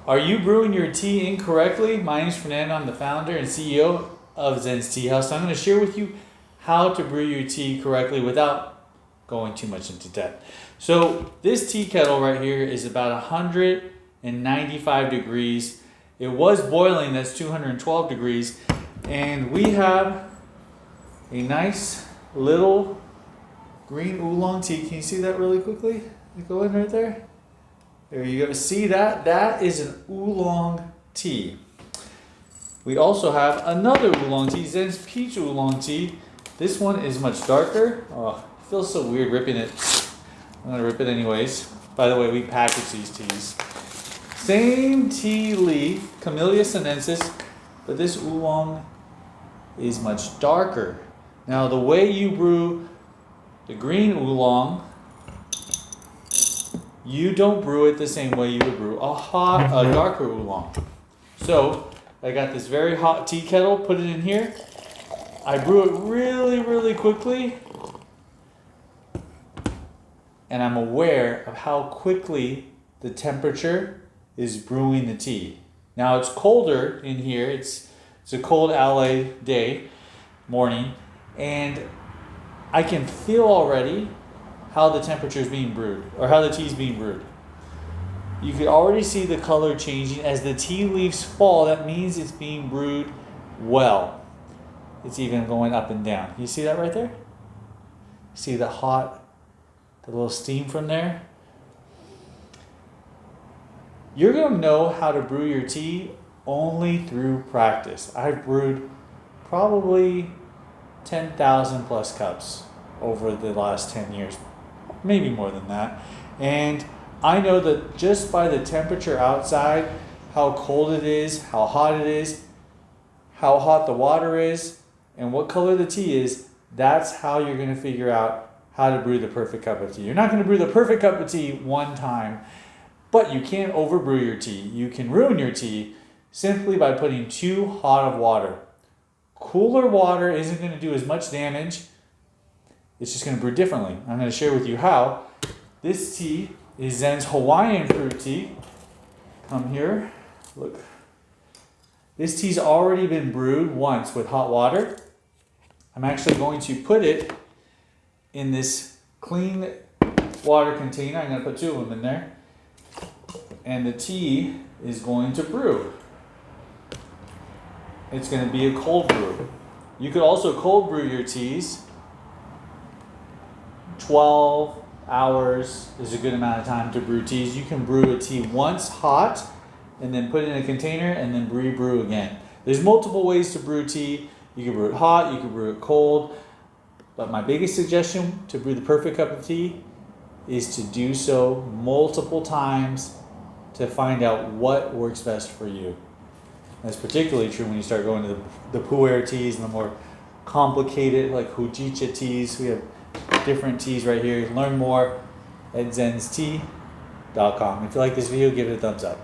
Are you brewing your tea incorrectly? My name is Fernando. I'm the founder and CEO of Zen's Tea House. So I'm going to share with you how to brew your tea correctly without going too much into depth. So this tea kettle right here is about 195 degrees. It was boiling, that's 212 degrees. And we have a nice little green oolong tea. Can you see that really quickly? Go in right there. There you go. See that? That is an oolong tea. We also have another oolong tea, Zen's Peach Oolong Tea. This one is much darker. Oh, it feels so weird ripping it. I'm gonna rip it anyways. By the way, we package these teas. Same tea leaf, Camellia sinensis, but this oolong is much darker. Now the way you brew the green oolong, you don't brew it the same way you would brew a darker oolong. So I got this very hot tea kettle, put it in here. I brew it really quickly. And I'm aware of how quickly the temperature is brewing the tea. Now it's colder in here. It's a cold LA day, morning, and I can feel already how the temperature is being brewed, or how the tea is being brewed. You can already see the color changing as the tea leaves fall. That means it's being brewed well. It's even going up and down. You see that right there? See the little steam from there? You're gonna know how to brew your tea only through practice. I've brewed probably 10,000 plus cups over the last 10 years. Maybe more than that. And I know that just by the temperature outside, how cold it is, how hot it is, how hot the water is, and what color the tea is, that's how you're going to figure out how to brew the perfect cup of tea. You're not going to brew the perfect cup of tea one time, but you can't overbrew your tea. You can ruin your tea simply by putting too hot of water. Cooler water isn't going to do as much damage. It's just going to brew differently. I'm going to share with you how. This tea is Zen's Hawaiian fruit tea. Come here. Look. This tea's already been brewed once with hot water. I'm actually going to put it in this clean water container. I'm going to put 2 of them in there. And the tea is going to brew. It's going to be a cold brew. You could also cold brew your teas. 12 hours is a good amount of time to brew teas. You can brew a tea once hot and then put it in a container and then re-brew again. There's multiple ways to brew tea. You can brew it hot, you can brew it cold. But my biggest suggestion to brew the perfect cup of tea is to do so multiple times to find out what works best for you. That's particularly true when you start going to the pu'er teas and the more complicated like hojicha teas. We have different teas right here. Learn more at zenstea.com. If you like this video, give it a thumbs up.